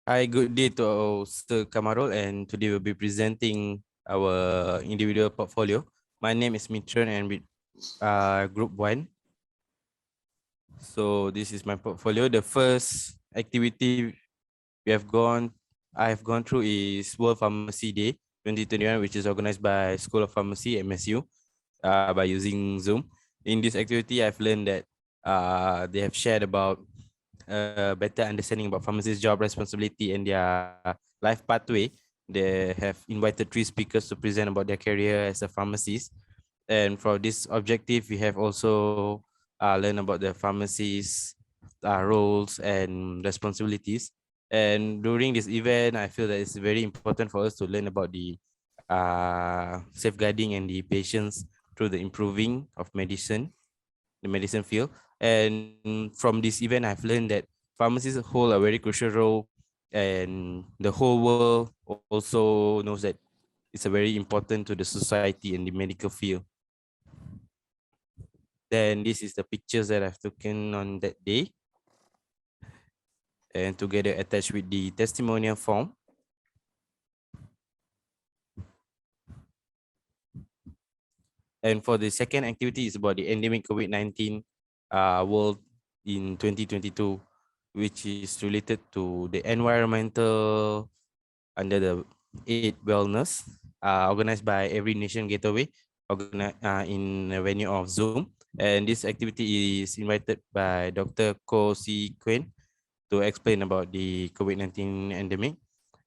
Hi, good day to Sir Kamarul, and today we'll be presenting our individual portfolio. My name is Mitran and with Group 1. So this is my portfolio. The first activity we have gone, I've gone through is World Pharmacy Day 2021, which is organized by School of Pharmacy MSU by using Zoom. In this activity, I've learned that they have shared about better understanding about pharmacists' job responsibility and their life pathway. They have invited 3 speakers to present about their career as a pharmacist. And for this objective, we have also learned about the pharmacist's roles and responsibilities. And during this event, I feel that it's very important for us to learn about the safeguarding and the patients through the improving of medicine, the medicine field. And from this event, I've learned that pharmacists hold a very crucial role, and the whole world also knows that it's a very important to the society and the medical field. Then this is the pictures that I've taken on that day, and together attached with the testimonial form. And for the second activity is about the endemic COVID-19 world in 2022, which is related to the environmental under the Aid Wellness, organized by Every Nation Gateway, in a venue of Zoom. And this activity is invited by Dr. Ko Si Quinn to explain about the COVID-19 endemic,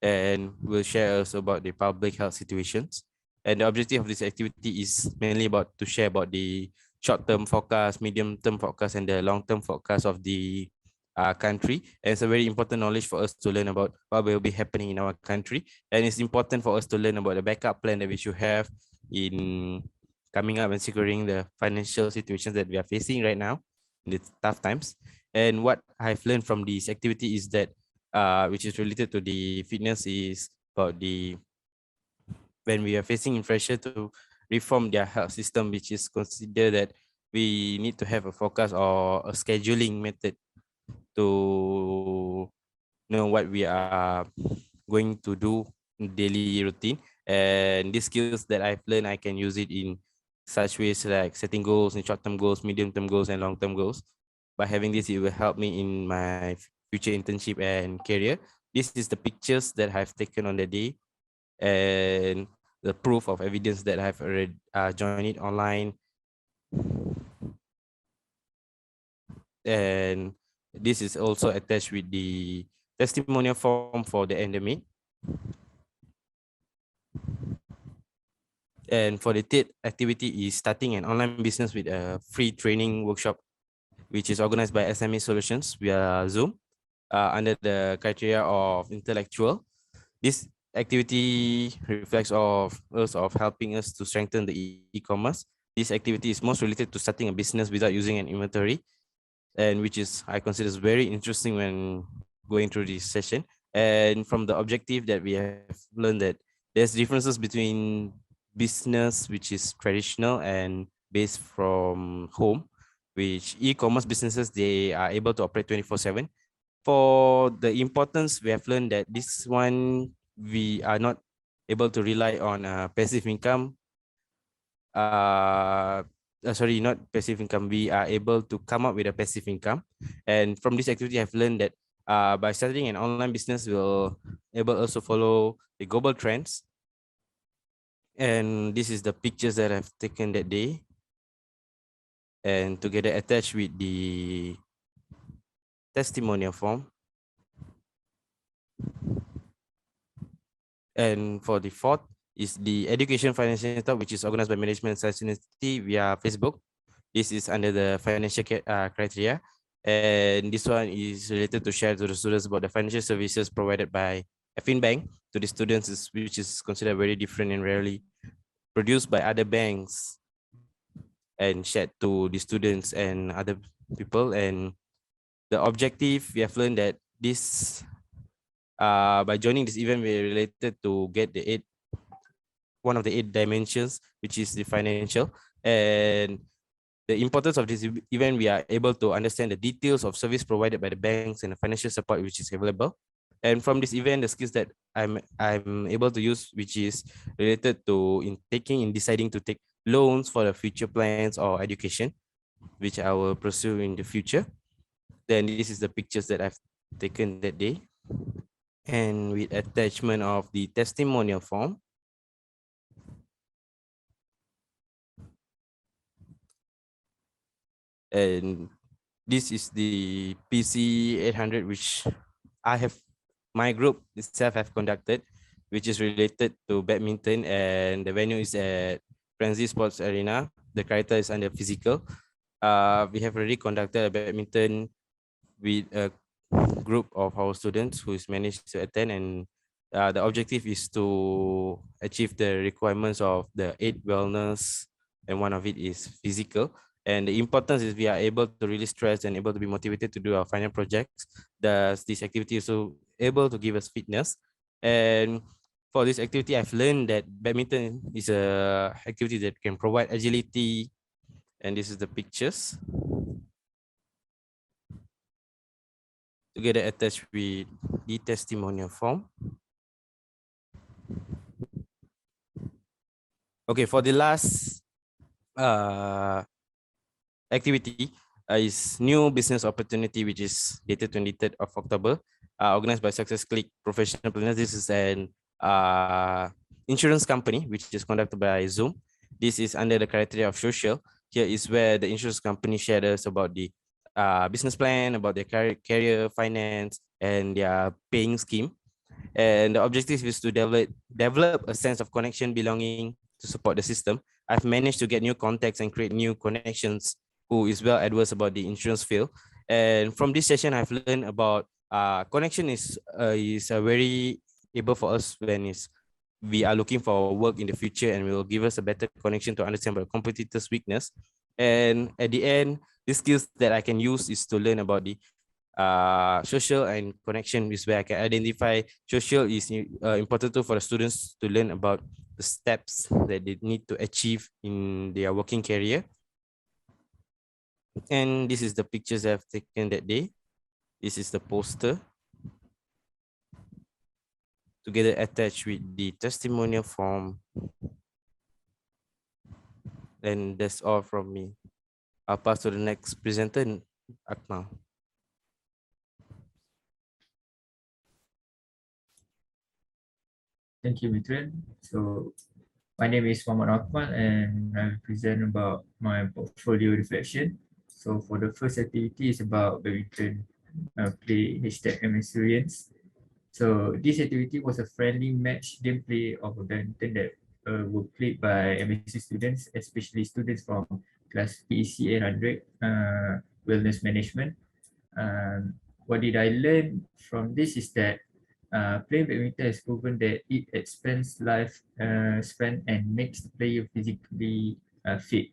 and will share us about the public health situations. And the objective of this activity is mainly about to share about the short-term forecast, medium-term forecast, and the long-term forecast of the country. And it's a very important knowledge for us to learn about what will be happening in our country. And it's important for us to learn about the backup plan that we should have in coming up and securing the financial situations that we are facing right now in the tough times. And what I've learned from this activity is that, which is related to the fitness, is about the when we are facing inflation to reform their health system, which is consider that we need to have a forecast or a scheduling method to know what we are going to do in daily routine. And these skills that I've learned, I can use it in such ways like setting goals and short-term goals, medium-term goals, and long-term goals. By having this, it will help me in my future internship and career. This is the pictures that I've taken on the day, and the proof of evidence that I've already joined it online. And this is also attached with the testimonial form for the endemic. And for the third activity is starting an online business with a free training workshop, which is organized by SME Solutions via Zoom under the criteria of intellectual. This activity reflects of helping us to strengthen the e-commerce. This activity is most related to starting a business without using an inventory, and which is I consider is very interesting when going through this session. And from the objective that we have learned that there's differences between business which is traditional and based from home, which e-commerce businesses, they are able to operate 24/7. For the importance, we have learned that this one, we are not able to rely on passive income. Sorry, not passive income. We are able to come up with a passive income. And from this activity, I've learned that by starting an online business, we'll able also follow the global trends. And this is the pictures that I've taken that day, and together attached with the testimonial form. And for the fourth is the Education Financial Talk, which is organized by Management Science University via Facebook. This is under the financial criteria. And this one is related to share to the students about the financial services provided by FinBank to the students, which is considered very different and rarely produced by other banks and shared to the students and other people. And the objective, we have learned that this, by joining this event, we related to get the one of the 8 dimensions, which is the financial. And the importance of this event, we are able to understand the details of service provided by the banks and the financial support which is available. And from this event, the skills that I'm able to use, which is related to in deciding to take loans for the future plans or education, which I will pursue in the future. Then this is the pictures that I've taken that day, and with attachment of the testimonial form. And this is the PEC800, which I have, my group itself have conducted, which is related to badminton, and the venue is at Francis Sports Arena. The character is under physical. We have already conducted a badminton with a group of our students who is managed to attend, and the objective is to achieve the requirements of the 8 wellness, and one of it is physical. And the importance is we are able to really stress and able to be motivated to do our final projects. Thus, this activity is also able to give us fitness. And for this activity, I've learned that badminton is a activity that can provide agility. And this is the pictures together attached with the testimonial form. Okay, for the last activity is new business opportunity, which is dated 23rd of October, organized by Success Click Professional Planners. This is an insurance company which is conducted by Zoom. This is under the criteria of social. Here is where the insurance company shared us about the business plan, about their career finance, and their paying scheme. And the objective is to develop a sense of connection, belonging to support the system. I've managed to get new contacts and create new connections who is well adverse about the insurance field. And from this session, I've learned about connection is a very able for us when we are looking for work in the future, and will give us a better connection to understand about competitors' weakness. And at the end, the skills that I can use is to learn about the social and connection, is where I can identify social is important too for the students to learn about the steps that they need to achieve in their working career. And this is the pictures I've taken that day. This is the poster together attached with the testimonial form. And that's all from me. I'll pass to the next presenter, Akmal. Thank you, Mitran. So my name is Muhammad Akmal, and I will present about my portfolio reflection. So for the first activity is about badminton play #MSurians. So this activity was a friendly match gameplay of a badminton that were played by MSc students, especially students from class PEC800 wellness management. What did I learn from this is that playing badminton has proven that it expands life span and makes the player physically fit.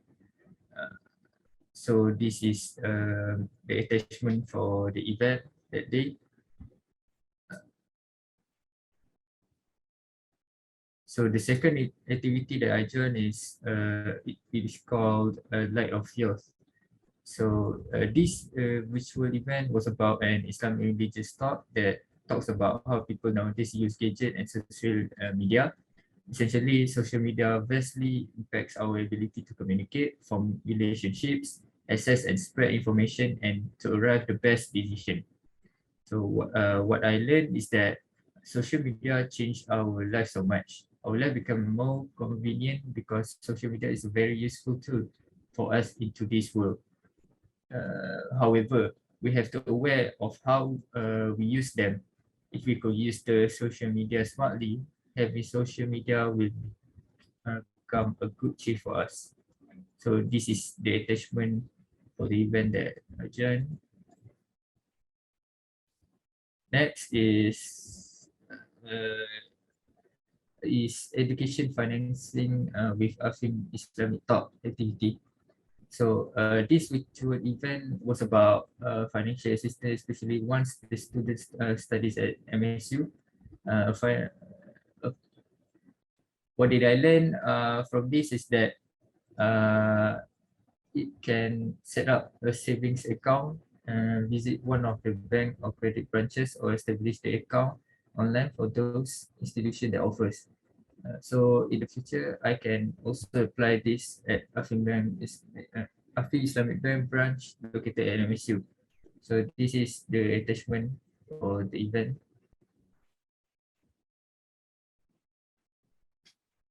So this is the attachment for the event that day. So the second activity that I joined is it is called Light of Yours. So this virtual event was about an Islamic religious talk that talks about how people nowadays use gadget and social media. Essentially, social media vastly impacts our ability to communicate, form relationships, access and spread information, and to arrive the best decision. So what I learned is that social media changed our life so much. Our life become more convenient because social media is a very useful tool for us in today's world. However, we have to aware of how we use them. If we could use the social media smartly, having social media will become a good change for us. So this is the attachment for the event that I joined. Next is education financing with Afin Islamic Talk activity. So this virtual event was about financial assistance, especially once the students studies at MSU. Uh, what did I learn from this is that it can set up a savings account visit one of the bank or credit branches or establish the account online for those institutions that offers. So in the future, I can also apply this at Afi Islamic Bank branch located at MSU. So this is the attachment for the event.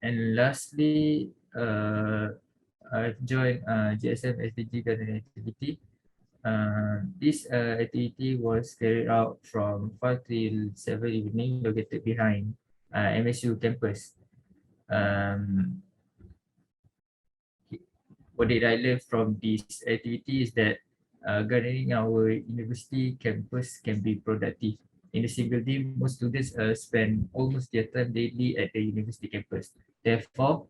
And lastly, I've joined GSM SDG gardening activity. This activity was carried out from 5 till 7 evening located behind MSU campus. Um, what did I learn from this activity is that gardening our university campus can be productive. In a single day, most students spend almost their time daily at the university campus. Therefore,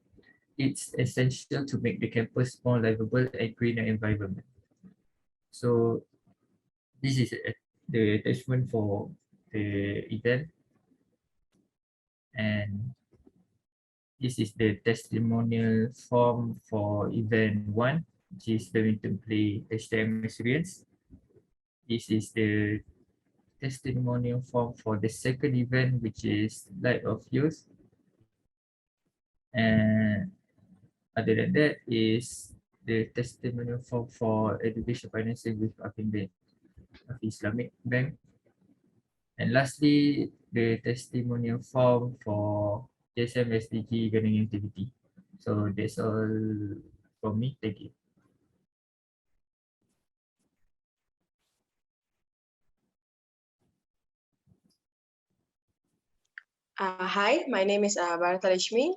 it's essential to make the campus more livable and greener environment. So this is the attachment for the event, and this is the testimonial form for event one, which is badminton play HTM experience. This is the testimonial form for the second event, which is Light of Youth. And other than that is the testimonial form for education financing with Islamic Bank. And lastly, the testimonial form for JSM SDG gardening activity. So that's all from me. Thank you. Hi, my name is Bharata Lashmi.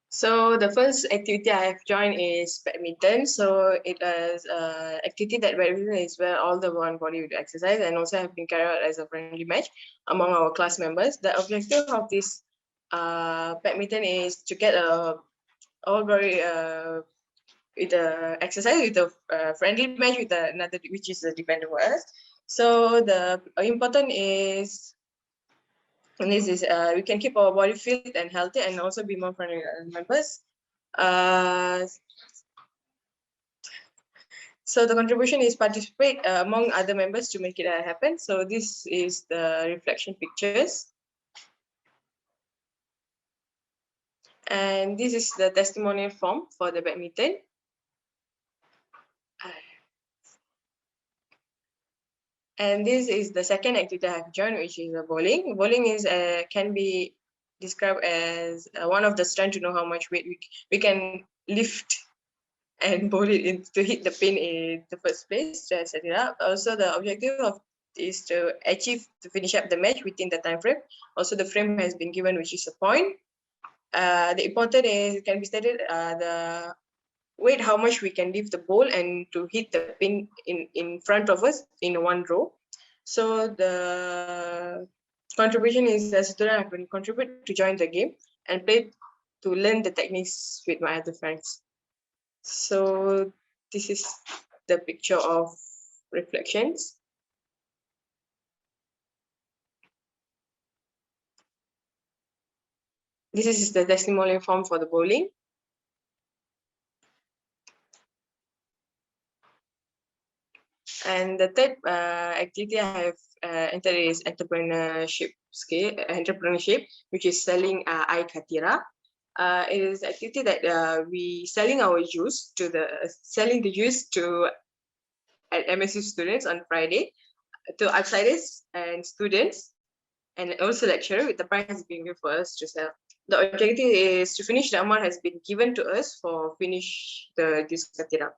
So the first activity I have joined is badminton. So it is an activity that badminton is where all the one body would exercise, and also have been carried out as a friendly match among our class members. The objective of this badminton is to get a all body with a exercise with a friendly match with another, which is the defender for us. So the important is, and this is we can keep our body fit and healthy, and also be more friendly members. So the contribution is participate among other members to make it happen. So this is the reflection pictures. And this is the testimonial form for the badminton. And this is the second activity I have joined, which is bowling. Bowling is can be described as one of the strengths to know how much weight we can lift and bowl it in to hit the pin in the first place to set it up. Also, the objective of is to achieve to finish up the match within the time frame. Also, the frame has been given, which is a point. The important is it can be stated the weight, how much we can lift the ball and to hit the pin in front of us in one row. So the contribution is the student have been contribute to join the game and play to learn the techniques with my other friends. So this is the picture of reflections. This is the testimonial form for the bowling. And the third activity I have entered is entrepreneurship, which is selling air katira. It is activity that we selling our juice to at MSU students on Friday to outsiders and students, and also lecturer, with the prize being given for us to sell. The objective is to finish the amount has been given to us for finish the juice katira.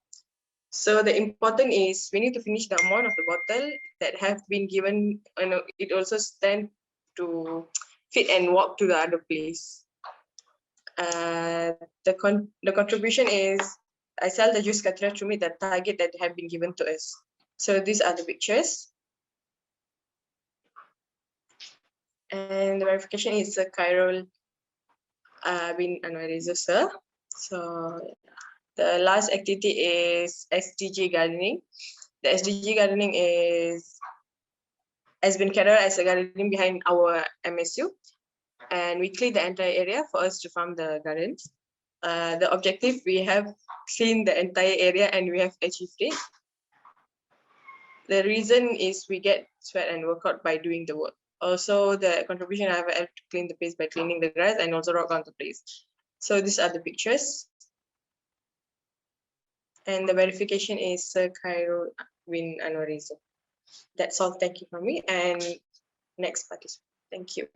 So the important is we need to finish the amount of the bottle that have been given, and it also stand to fit and walk to the other place. The contribution is I sell the juice katira to meet the target that have been given to us. So these are the pictures. And the verification is Khairul bin Anwar Reza sir. So the last activity is SDG gardening. The SDG gardening has been carried out as a gardening behind our MSU. and we clean the entire area for us to farm the gardens. The objective, we have cleaned the entire area and we have achieved it. The reason is we get sweat and workout by doing the work. Also, the contribution I have helped to clean the place by cleaning the grass and also rock on the place. So these are the pictures. And the verification is Sir Cairo Win Anwarizo. That's all. Thank you from me. And next participant. Thank you.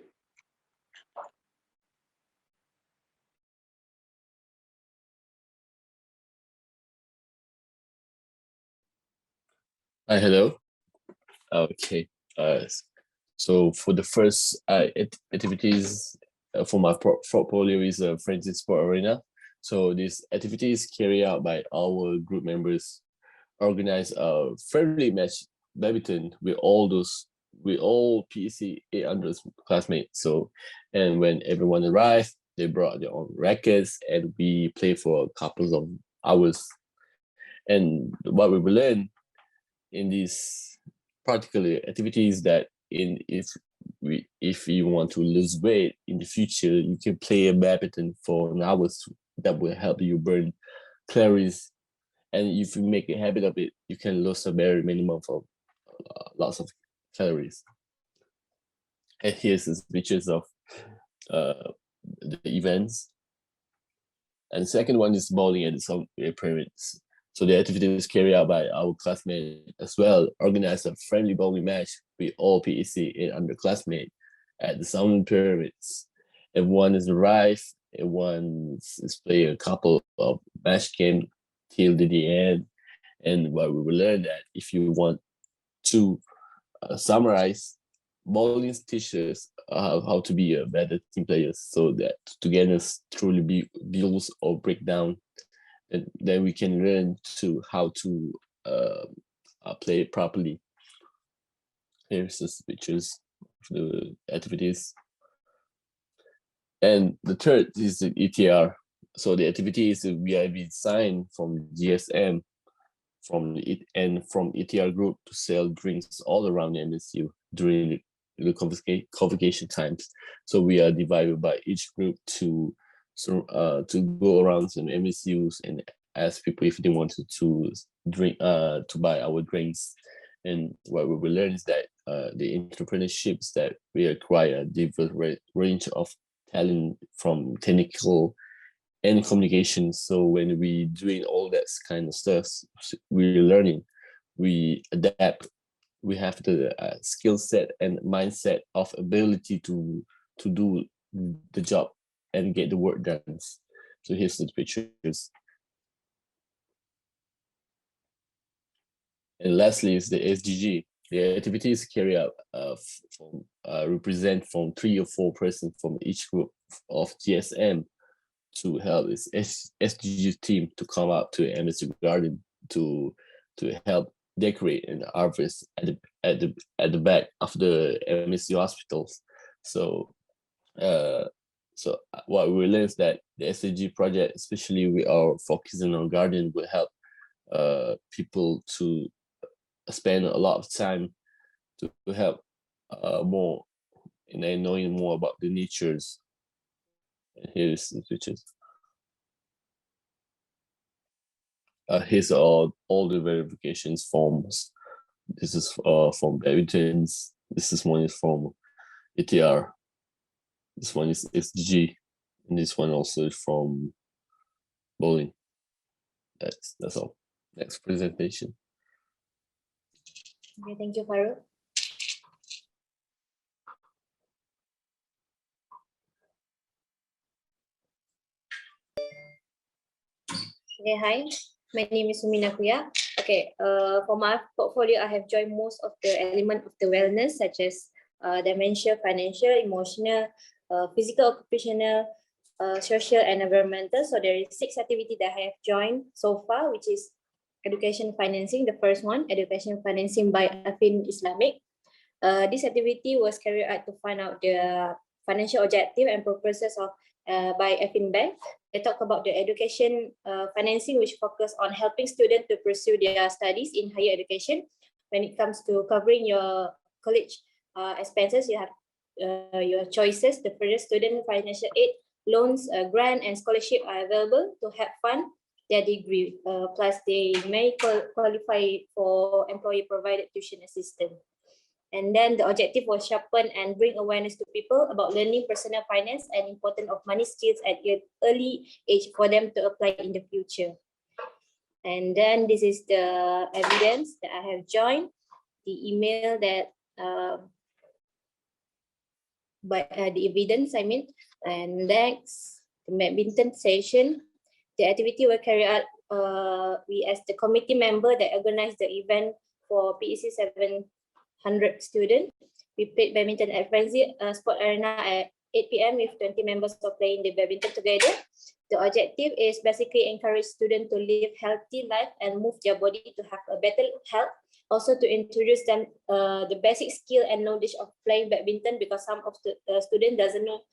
Hi, hello. Okay. So for the first activities for my portfolio is a Friendly Sport Arena. So this activity is carried out by our group members, organize a friendly match badminton with all PEC800 classmates. So, and when everyone arrived, they brought their own rackets and we play for a couple of hours. And what we will learn in these particular activities that if you want to lose weight in the future, you can play a badminton for an hour. That will help you burn calories, and if you make a habit of it, you can lose a bare minimum of lots of calories. And here's the pictures of the events. And the second one is bowling at the pyramids. So the activity is carried out by our classmates as well, organize a friendly bowling match with all PEC800 classmates at the Sound Pyramids. Everyone is arrived, everyone is playing a couple of match game till the end. And what we will learn that if you want to summarize, bowling teaches how to be a better team player, so that togetherness truly builds or break down. And then we can learn to how to play it properly. Here's the pictures of the activities. And the third is the ETR. So the activity is we have been signed from GSM from ETR group to sell drinks all around the MSU during the convocation times. So we are divided by each group to go around some MSUs and ask people if they wanted to drink to buy our drinks. And what we will learn is that the entrepreneurships that we acquire a diverse range of talent from technical and communication. So when we doing all that kind of stuff, we're learning, we adapt, we have the skill set and mindset of ability to do the job and get the work done. So here's the pictures. And lastly is the SDG. The activities carry out represent from 3 or 4 persons from each group of GSM to help this SDG team to come out to MSU Garden to help decorate and harvest at the back of the MSU hospitals. So what we learned is that the SDG project, especially we are focusing on garden, will help people to spend a lot of time to help more in knowing more about the natures. And here's the pictures. Here's all the verifications forms. This is from badmintons. This one is from ETR. This one is SDG, and this one also is from bowling. That's all. Next presentation. Okay, thank you, Farouk. Okay, hi. My name is Sumina Kuya. Okay, for my portfolio, I have joined most of the elements of the wellness, such as dementia, financial, emotional, physical, occupational, social, and environmental. So there is 6 activities that I have joined so far, which is education financing. The first one, education financing by Afin Islamic. This activity was carried out to find out the financial objective and purposes of by Afin Bank. They talk about the education financing, which focus on helping students to pursue their studies in higher education. When it comes to covering your college expenses, you have your choices. The further student financial aid, loans, grant, and scholarship are available to help fund their degree. Plus, they may qualify for employer-provided tuition assistance. And then the objective was sharpen and bring awareness to people about learning personal finance and importance of money skills at an early age for them to apply in the future. And then this is the evidence that I have joined, the email that, the evidence I mean, and next, the badminton session. The activity will carry out, we as the committee member that organized the event for PEC800 student. We played badminton at Frenzy Sport Arena at 8 p.m. with 20 members of playing the badminton together. The objective is basically encourage students to live healthy life and move their body to have a better health. Also to introduce them the basic skill and knowledge of playing badminton, because some of the students doesn't know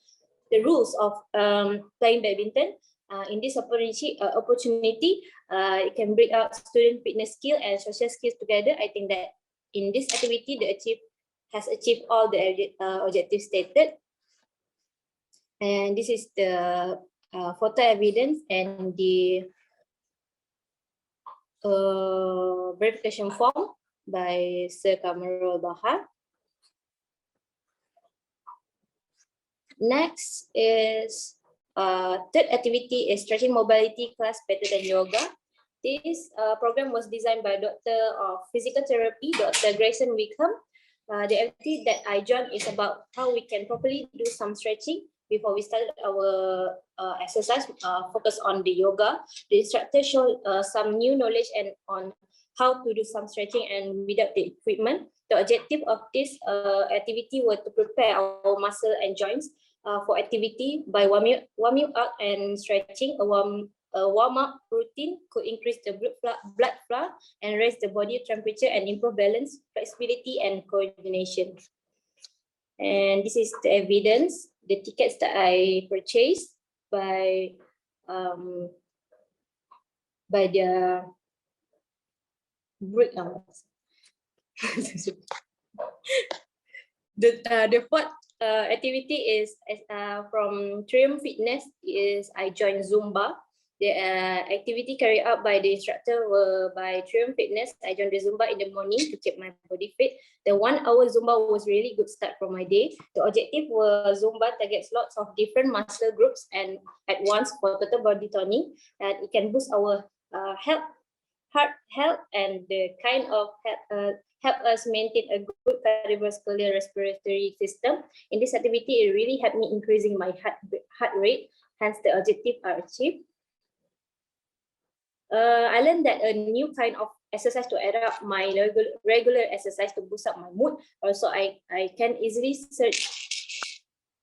the rules of playing badminton. In this opportunity, it can bring out student fitness skill and social skills together. I think that in this activity, has achieved all the objectives stated. And this is the photo evidence and the verification form by Sir Kamarul Bahar. Next is third activity is stretching mobility class better than yoga. This program was designed by Doctor of Physical Therapy, Dr. Grayson Wickham. The activity that I joined is about how we can properly do some stretching before we started our exercise, focus on the yoga. The instructor showed some new knowledge and on how to do some stretching and without the equipment. The objective of this activity was to prepare our muscle and joints for activity by warming up and stretching. A warm-up routine could increase the blood flow and raise the body temperature and improve balance, flexibility, and coordination. And this is the evidence, the tickets that I purchased by the breakdown. The fourth activity is from Triumph Fitness is I joined Zumba. The activity carried out by the instructor were by Triumph Fitness. I joined the Zumba in the morning to keep my body fit. The 1 hour Zumba was really good start for my day. The objective was Zumba targets lots of different muscle groups and at once for total body toning, and it can boost our heart health and the kind of help us maintain a good cardiovascular respiratory system. In this activity, it really helped me increasing my heart rate, hence the objective are achieved. I learned that a new kind of exercise to add up my regular exercise to boost up my mood. Also, I can easily search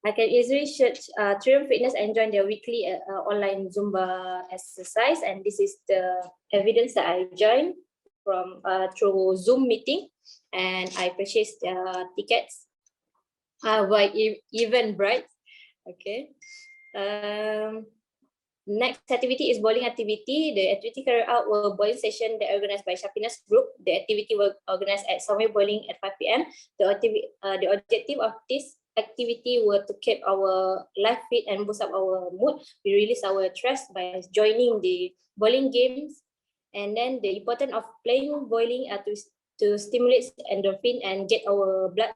Triumph Fitness and join their weekly online Zumba exercise. And this is the evidence that I joined from through Zoom meeting, and I purchased tickets by Eventbrite. Okay. Next activity is bowling activity. The activity carried out were bowling session that organized by Shapina's group. The activity was organized at Somewhere Bowling at 5 p.m. The objective of this activity were to keep our life fit and boost up our mood. We release our stress by joining the bowling games. And then the importance of playing bowling to stimulate endorphin and get our blood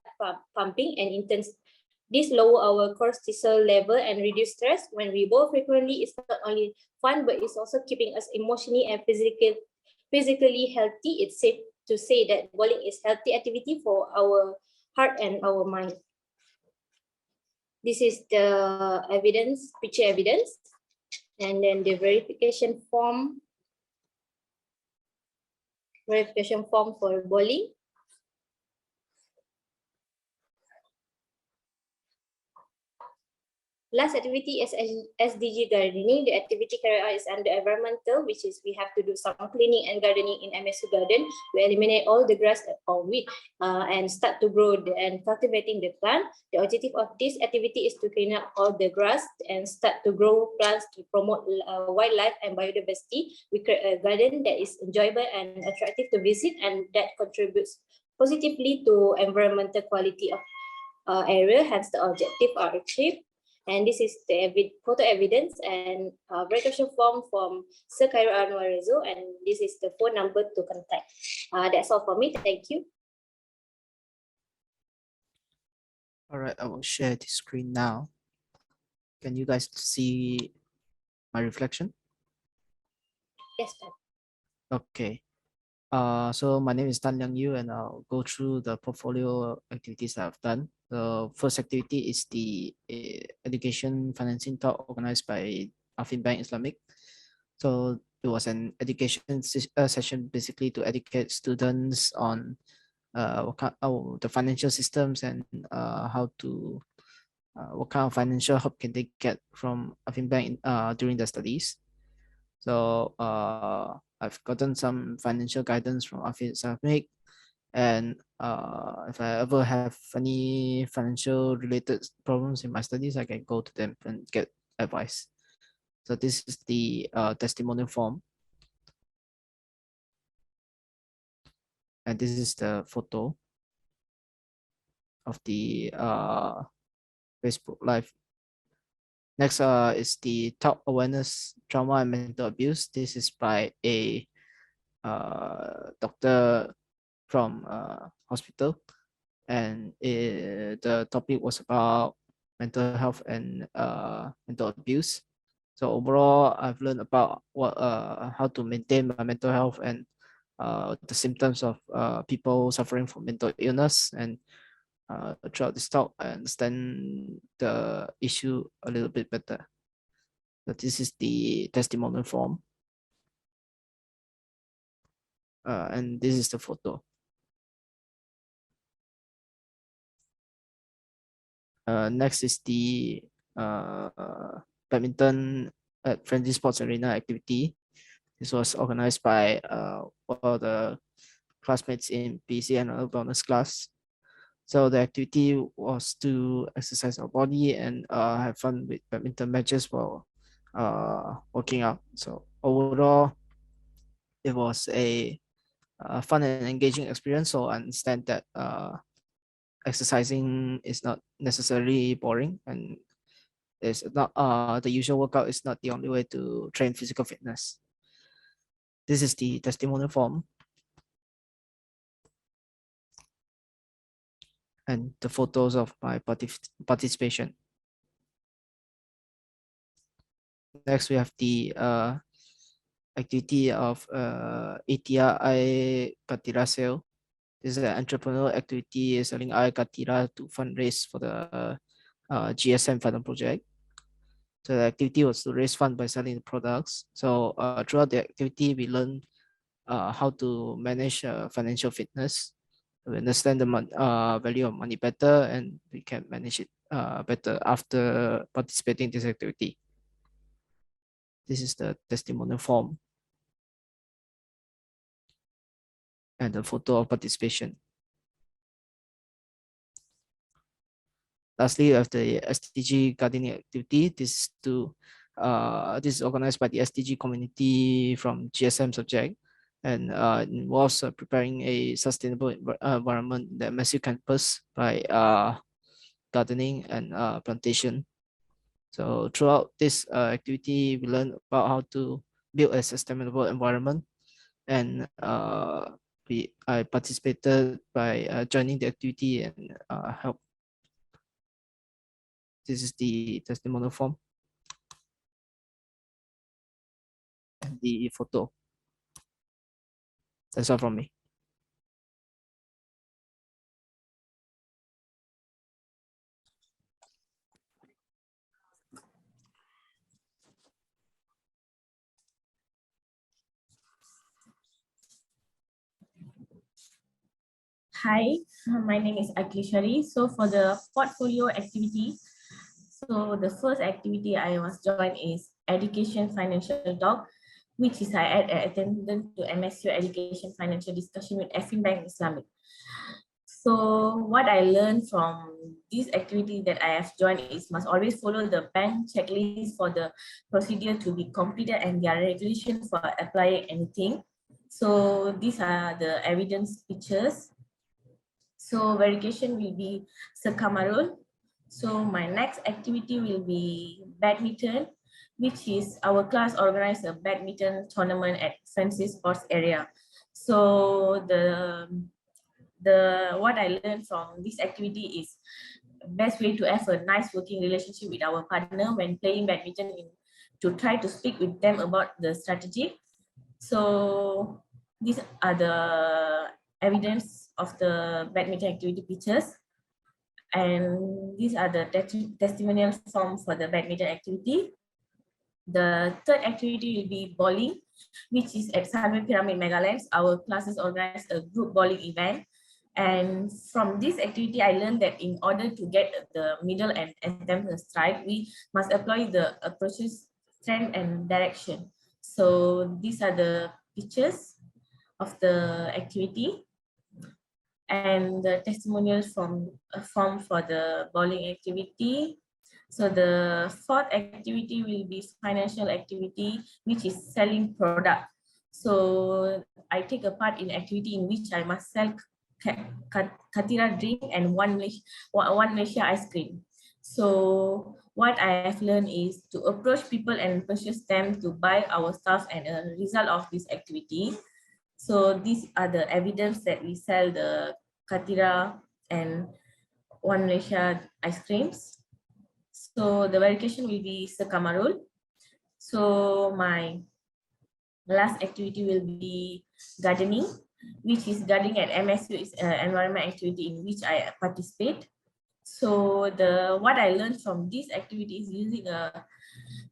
pumping and intense. This lower our cortisol level and reduce stress. When we bowl frequently, it's not only fun, but it's also keeping us emotionally and physically healthy. It's safe to say that bowling is healthy activity for our heart and our mind. This is the evidence, picture evidence, and then the verification form for bowling. Last activity is SDG gardening. The activity carried out is under environmental, which is we have to do some cleaning and gardening in MSU garden. We eliminate all the grass or weed and start to grow and cultivating the plant. The objective of this activity is to clean up all the grass and start to grow plants to promote wildlife and biodiversity. We create a garden that is enjoyable and attractive to visit, and that contributes positively to environmental quality of error, hence the objective are achieved. And this is the photo evidence and verification form from Sir Cairo Anwar Rezo, and this is the phone number to contact. That's all for me. Thank you. All right, I will share the screen now. Can you guys see my reflection? Yes, sir. Okay. So my name is Tan Liang Yu, and I'll go through the portfolio activities I've done. The first activity is the education financing talk organized by Afin Bank Islamic. So it was an education session basically to educate students on the financial systems and how to what kind of financial help can they get from Afin Bank during their studies. So I've gotten some financial guidance from Afin Islamic, and if I ever have any financial related problems in my studies, I can go to them and get advice. So this is the testimonial form. And this is the photo of the Facebook Live. Next is the talk awareness, trauma and mental abuse. This is by a doctor from hospital, and the topic was about mental health and mental abuse. So overall, I've learned about what how to maintain my mental health and the symptoms of people suffering from mental illness. And throughout this talk, I understand the issue a little bit better. So this is the testimonial form. And this is the photo. Next is the badminton at Friendly Sports Arena activity. This was organized by all the classmates in PEC800 bonus class. So the activity was to exercise our body and have fun with badminton matches while working out. So overall, it was a fun and engaging experience. So I understand that exercising is not necessarily boring, and it's not the usual workout is not the only way to train physical fitness. This is the testimonial form and the photos of my participation. Next, we have the activity of ATI Katira sale. This is an entrepreneurial activity selling air Katira to fundraise for the GSM Fund project. So the activity was to raise funds by selling the products. So throughout the activity, we learned how to manage financial fitness. We understand the value of money better, and we can manage it better after participating in this activity. This is the testimonial form and the photo of participation. Lastly, we have the SDG gardening activity. This is organized by the SDG community from GSM subject, and involves preparing a sustainable environment in the MSU campus by gardening and plantation. So throughout this activity, we learn about how to build a sustainable environment, and I participated by joining the activity and help. This is the testimonial form and the photo. That's all from me. Hi, my name is Aklishari. So for the portfolio activity, so the first activity I was joined is Education Financial Talk, which is I attended to MSU Education Financial Discussion with Afin Bank Islamic. So what I learned from this activity that I have joined is must always follow the bank checklist for the procedure to be completed and their regulation for applying anything. So these are the evidence pictures. So verification will be Sekamarul. So my next activity will be badminton, which is our class organized a badminton tournament at Francis Sports area. So the what I learned from this activity is best way to have a nice working relationship with our partner when playing badminton to try to speak with them about the strategy. So these are the evidence of the badminton activity pictures. And these are the testimonial form for the badminton activity. The third activity will be bowling, which is at Sunway Pyramid Megalands. Our classes organize a group bowling event. And from this activity, I learned that in order to get the middle and attempt a strike, we must apply the approaches, strength, and direction. So these are the pictures of the activity and the testimonials from a form for the bowling activity. So the fourth activity will be financial activity, which is selling product. So I take a part in activity in which I must sell Katira drink and one Malaysia ice cream. So what I have learned is to approach people and purchase them to buy our stuff, and a result of this activity. So these are the evidence that we sell the Katira and one Malaysia ice creams. So the verification will be Sekamarul. So my last activity will be gardening, which is gardening at MSU is an environment activity in which I participate. So what I learned from this activity is using a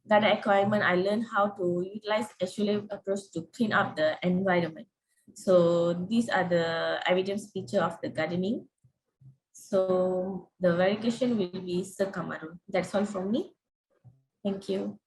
garden equipment. I learned how to utilize actually approach to clean up the environment. So these are the evidence picture of the gardening. So the verification will be Sekamarul. That's all from me. Thank you.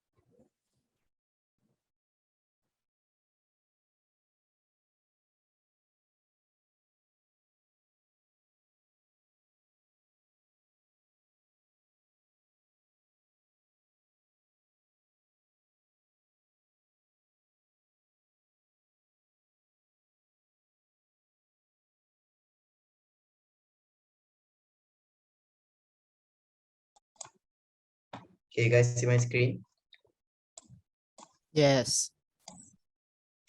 Can you guys see my screen? Yes.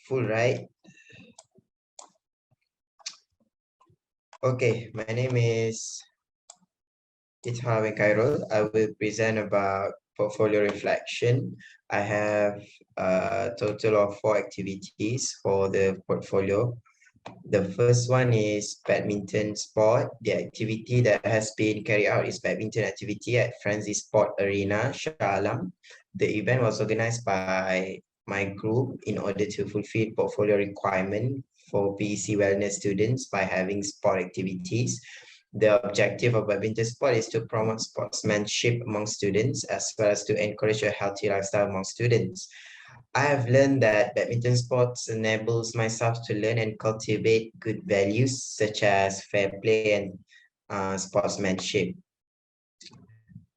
Full, right? Okay, my name is Ithawe Khairul. I will present about portfolio reflection. I have a total of 4 activities for the portfolio. The first one is badminton sport. The activity that has been carried out is badminton activity at Francis Sport Arena, Shah Alam. The event was organized by my group in order to fulfill portfolio requirement for PEC wellness students by having sport activities. The objective of badminton sport is to promote sportsmanship among students as well as to encourage a healthy lifestyle among students. I have learned that badminton sports enables myself to learn and cultivate good values such as fair play and sportsmanship.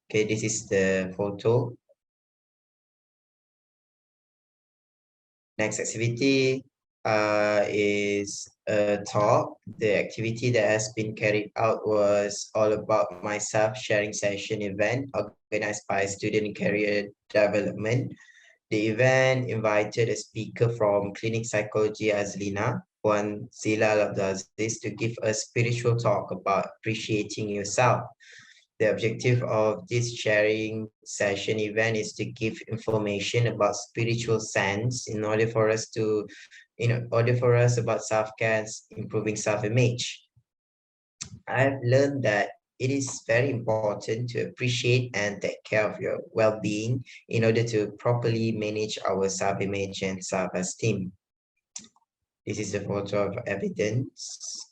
Okay, this is the photo. Next activity is a talk. The activity that has been carried out was all about myself sharing session event organized by Student Career Development. The event invited a speaker from Clinic Psychology Azlina, Puan Zila Abdulaziz, to give a spiritual talk about appreciating yourself. The objective of this sharing session event is to give information about spiritual sense in order for us about self-care and improving self-image. I've learned that it is very important to appreciate and take care of your well-being in order to properly manage our self-image and self-esteem. This is a photo of evidence.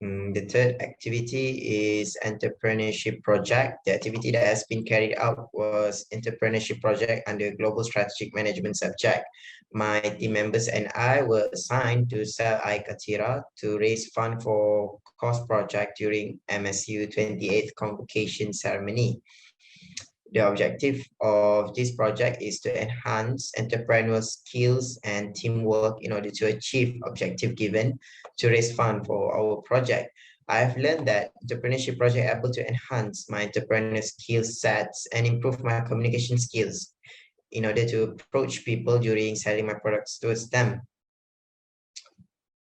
The third activity is entrepreneurship project. The activity that has been carried out was entrepreneurship project under global strategic management subject. My team members and I were assigned to sell iKatira to raise fund for cause project during MSU 28th convocation ceremony. The objective of this project is to enhance entrepreneurial skills and teamwork in order to achieve objective given to raise fund for our project. I've learned that entrepreneurship project able to enhance my entrepreneurial skill sets and improve my communication skills in order to approach people during selling my products towards them.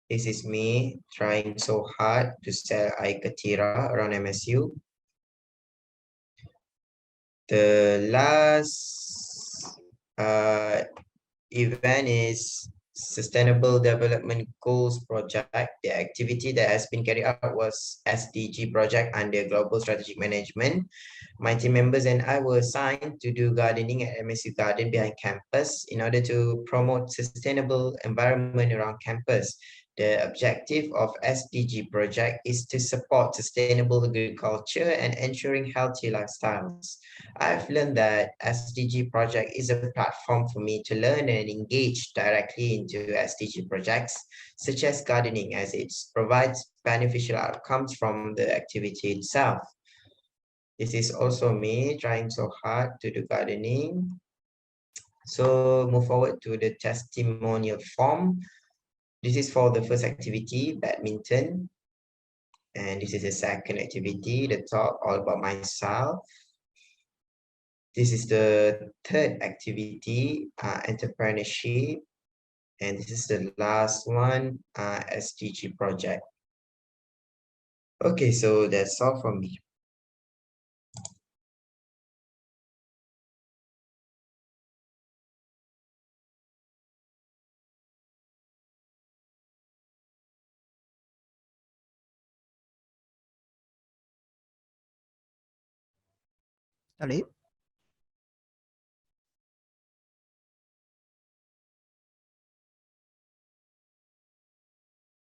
This is me trying so hard to sell air ketira around MSU. The last event is Sustainable Development Goals Project. The activity that has been carried out was SDG project under Global Strategic Management. My team members and I were assigned to do gardening at MSU Garden behind campus in order to promote sustainable environment around campus. The objective of SDG project is to support sustainable agriculture and ensuring healthy lifestyles. I've learned that SDG project is a platform for me to learn and engage directly into SDG projects, such as gardening, as it provides beneficial outcomes from the activity itself. This is also me trying so hard to do gardening. So move forward to the testimonial form. This is for the first activity, badminton. And this is the second activity, the talk all about myself. This is the third activity, entrepreneurship. And this is the last one, SDG project. Okay, so that's all from me. Ali?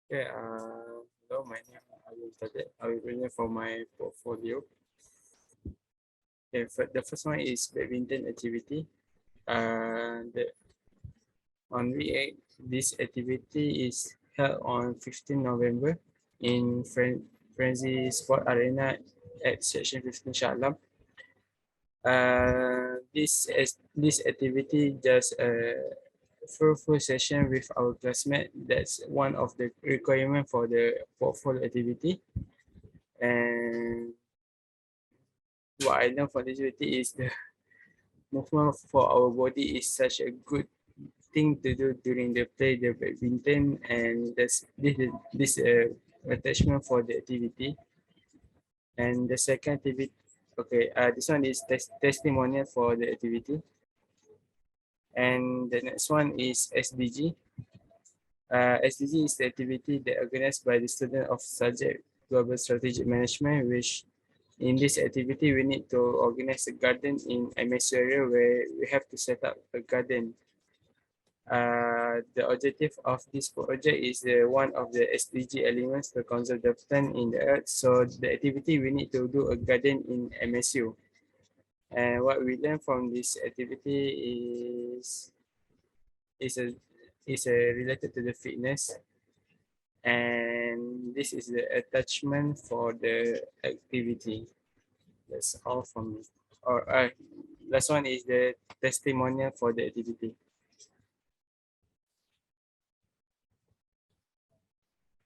Okay, hello, my name is Tadet. I will present for my portfolio. Okay, the first one is badminton activity. On week 8, this activity is held on 15 November in Frenzy Sport Arena at Section 15 Shah Alam. This activity just full session with our classmate. That's one of the requirement for the portfolio activity. And what I learned for this activity is the movement for our body is such a good thing to do during the play the badminton, and this attachment for the activity. And the second activity, okay, this one is testimonial for the activity. And the next one is SDG. SDG is the activity that organized by the student of subject Global Strategic Management, which in this activity, we need to organize a garden in MSU area where we have to set up a garden. The objective of this project is one of the SDG elements to conserve the plant in the earth. So the activity, we need to do a garden in MSU. And what we learn from this activity is related to the fitness. And this is the attachment for the activity. That's all from me. Or last one is the testimonial for the activity.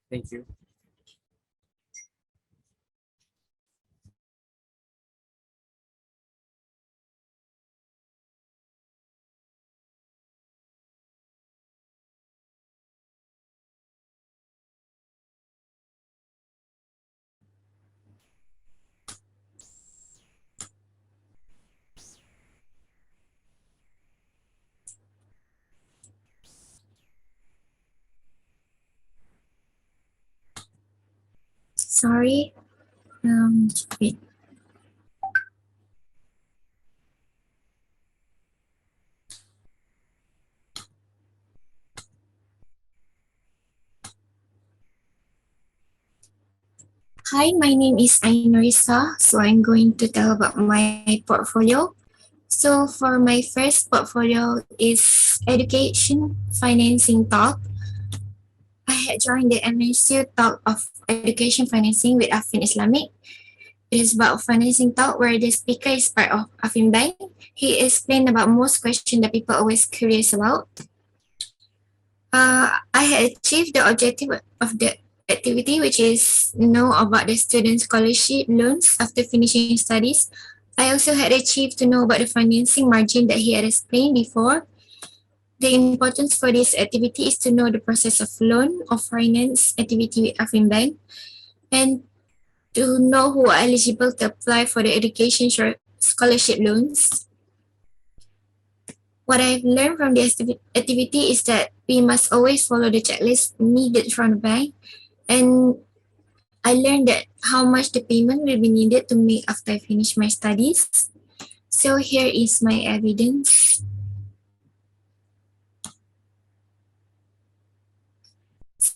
Thank you. Sorry. Wait. Hi, my name is Ainurisa. So I'm going to tell about my portfolio. So for my first portfolio is education financing talk. I had joined the MSU talk of education financing with Afin Islamic. It is about financing talk where the speaker is part of Afin Bank. He explained about most questions that people always curious about. I had achieved the objective of the activity, which is know about the student scholarship loans after finishing studies. I also had achieved to know about the financing margin that he had explained before. The importance for this activity is to know the process of loan or finance activity with Afin Bank and to know who are eligible to apply for the education scholarship loans. What I've learned from this activity is that we must always follow the checklist needed from the bank, and I learned that how much the payment will be needed to make after I finish my studies. So here is my evidence.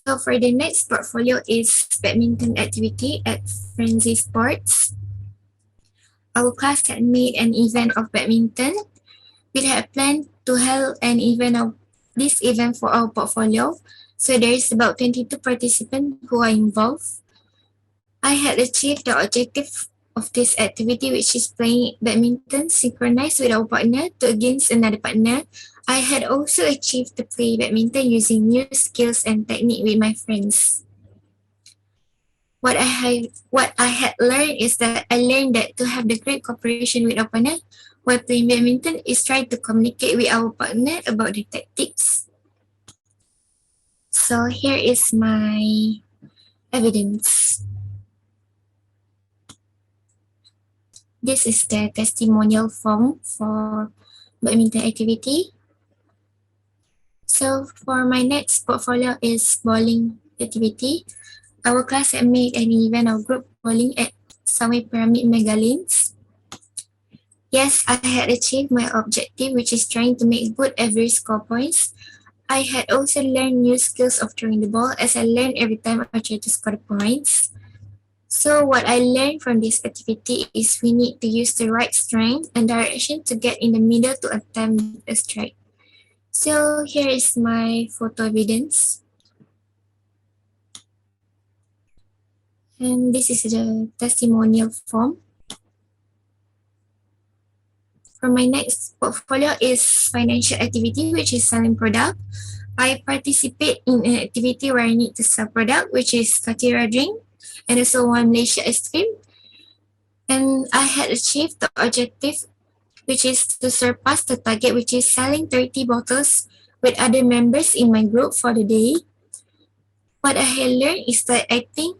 So for the next portfolio is badminton activity at Frenzy Sports. Our class had made an event of badminton. We had planned to hold an event of this event for our portfolio. So there is about 22 participants who are involved. I had achieved the objective of this activity, which is playing badminton synchronized with our partner to against another partner. I had also achieved to play badminton using new skills and technique with my friends. What I had learned is that I learned that to have the great cooperation with our partner while playing badminton is try to communicate with our partner about the tactics. So here is my evidence. This is the testimonial form for badminton activity. So for my next portfolio is bowling activity. Our class had made an event of group bowling at Sunway Pyramid Megalines. Yes, I had achieved my objective, which is trying to make good average score points. I had also learned new skills of throwing the ball as I learn every time I try to score the points. So what I learned from this activity is we need to use the right strength and direction to get in the middle to attempt a strike. So here is my photo evidence. And this is the testimonial form. For my next portfolio is financial activity, which is selling product. I participate in an activity where I need to sell product, which is Katira drink, and also one Malaysia ice cream. And I had achieved the objective, which is to surpass the target, which is selling 30 bottles with other members in my group for the day. What I had learned is that I think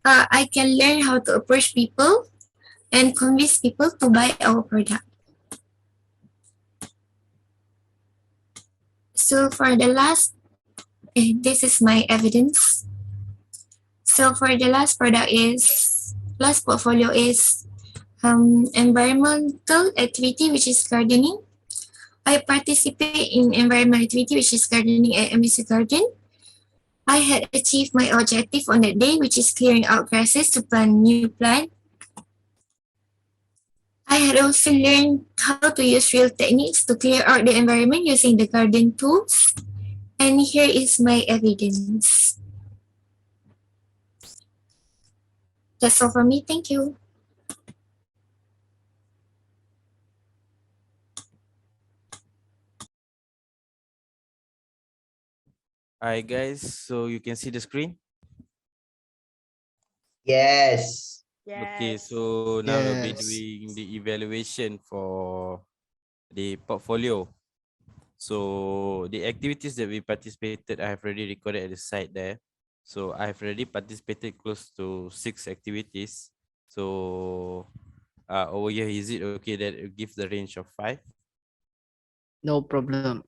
I can learn how to approach people and convince people to buy our product. So for the last, this is my evidence. So for the last portfolio is environmental activity, which is gardening. I participate in environmental activity, which is gardening at MSC Garden. I had achieved my objective on that day, which is clearing out grasses to plant new plant. I had also learned how to use real techniques to clear out the environment using the garden tools. And here is my evidence. That's all from me. Thank you. Hi guys, so you can see the screen. Yes. Okay, Yes. so now we'll be Yes. doing the evaluation for the portfolio. So the activities that we participated, I have already recorded at the side there. So I've already participated close to 6 activities. So over here, is it okay that you give the range of 5? No problem.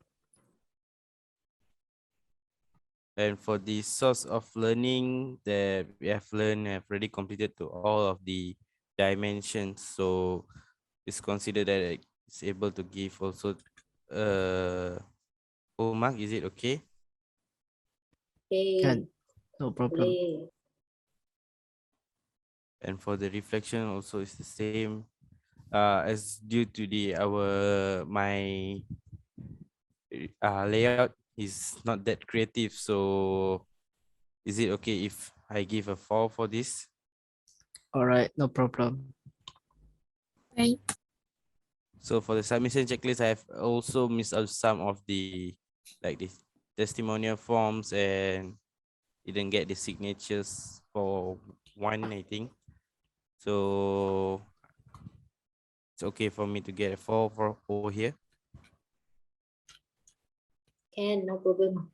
And for the source of learning that we have learned, have already completed to all of the dimensions. So it's considered that it's able to give also full mark. Is it okay? Okay. Can. No problem. Boleh. And for the reflection also is the same. As due to my layout is not that creative, so is it okay if I give a 4 for this? All right, no problem. Right. So for the submission checklist, I have also missed out some of the testimonial forms and didn't get the signatures for one, I think. So it's okay for me to get a 4 for over here. Can, no problem.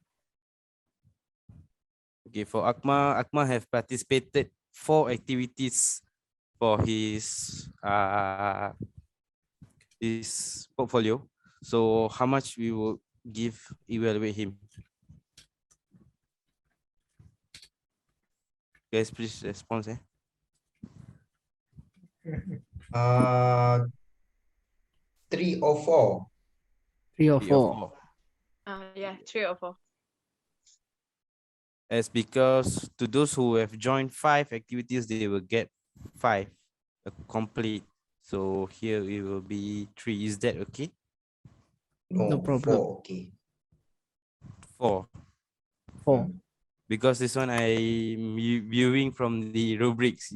Okay, for Akmal have participated 4 activities for his portfolio. So how much we will evaluate him? Guys, please respond. Uh, 3 or 4. 3 or 3 or 4. 4. Yeah, 3 or 4. As because to those who have joined 5 activities, they will get 5 complete. So here it will be 3. Is that okay? No No, problem. 4. Okay. 4. 4. Because this one I'm viewing from the rubrics.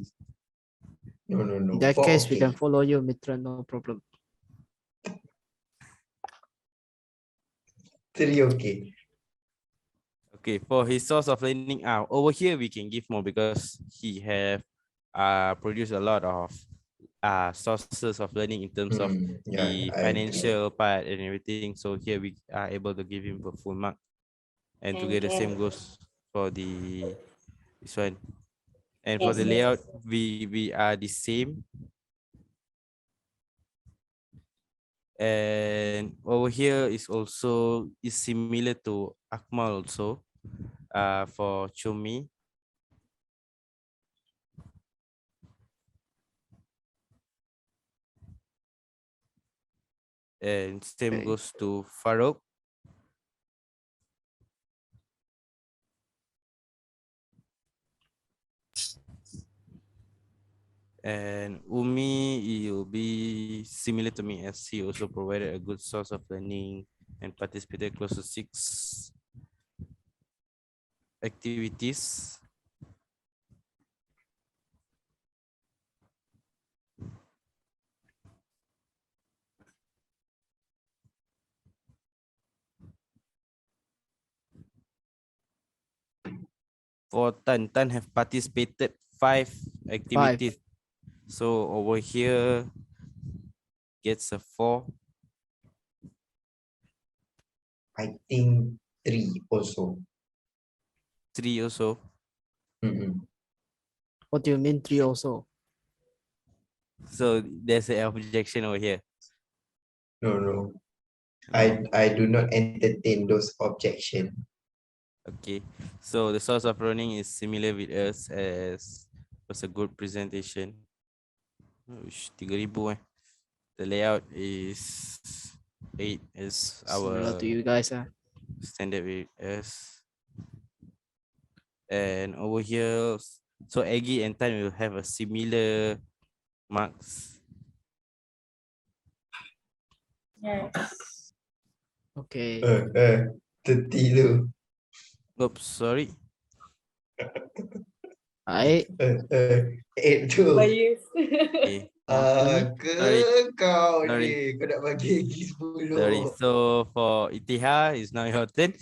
No, In that 4. case, we Okay. can follow you, Mitra, no problem. 3. Okay. Okay, for his source of learning, over here we can give more because he have produced a lot of sources of learning in terms of Yeah, the I agree. financial part and everything. So here we are able to give him a full mark, and together same goes for this one. And for the Yes, layout, yes. we are the same. And over here is also similar to Akmal also. For Chumi. And same Okay. goes to Farouk. And Umi, it will be similar to me as he also provided a good source of learning and participated close to 6 activities. For Tan have participated 5 activities. So over here gets a 4. I think 3 also. 3 also. What do you mean 3 also? So there's an objection over here. No. No. I do not entertain those objections. Okay, so the source of learning is similar with us as was a good presentation. 3,000 The layout is 8 as Similar our to you guys. standard with us. And over here, so Aggie and Tan will have a similar marks. Yes. Okay. 30 tu. Oops, sorry. 8. 8 tu. Bias. Okay. Ke kau Sorry. ni, kau nak bagi lagi Sorry. 10. So for Itiha, it's now your turn.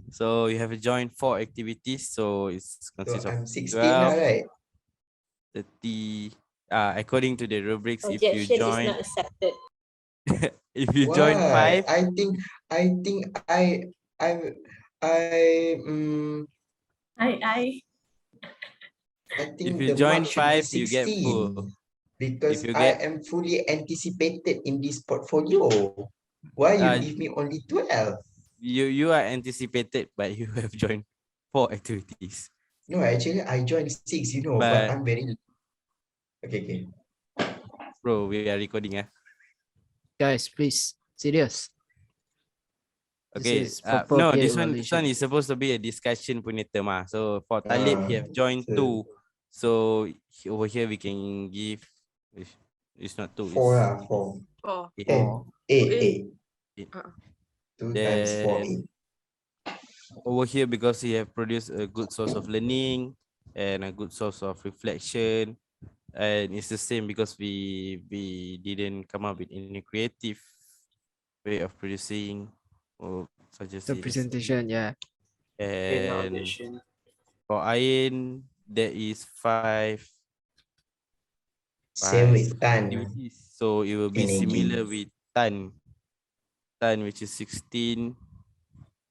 So you have joined 4 activities. So it's So consists of I'm 16 now, 12, right? 30. According to the rubrics, if you Objection is join, not accepted. if you join Why? 5, I think I I I if think you the join mark should be 5, you get 16 full. because If you I get, am fully anticipated in this portfolio. Why you give me only 12? you are anticipated, but you have joined 4 activities. No, actually I joined 6, but But I'm very okay. bro, we are recording. Guys, please. Serious. Okay. This is proper No, peer this one evaluation. is supposed to be a discussion punya term. So for Talib, he have joined 2. So over here we can give. It's not 2. 4 lah, 4. 4. 8. 2 times 4, Then 8. over here, because he have produced a good source of learning and a good source of reflection, and it's the same because we didn't come up with any creative way of producing or such as The this. presentation, yeah. Okay, no And objection. for iron, there is Same five with Tan activities. So it will be Energy. similar with tan, which is 16,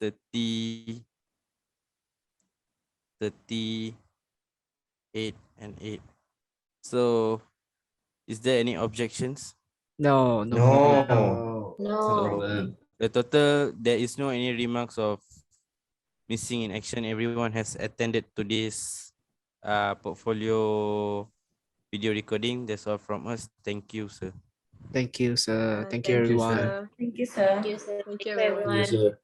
30, 38, and 8. So is there any objections? No, no problem. No, No. no So problem. the total, there is no any remarks of missing in action. Everyone has attended to this portfolio video recording. That's all from us. Thank you, sir. Thank you, sir. Thank you, Thank you, everyone. sir. Thank you, sir. Thank you, sir. Thank Thank you, you, everyone. Yes, everyone. sir.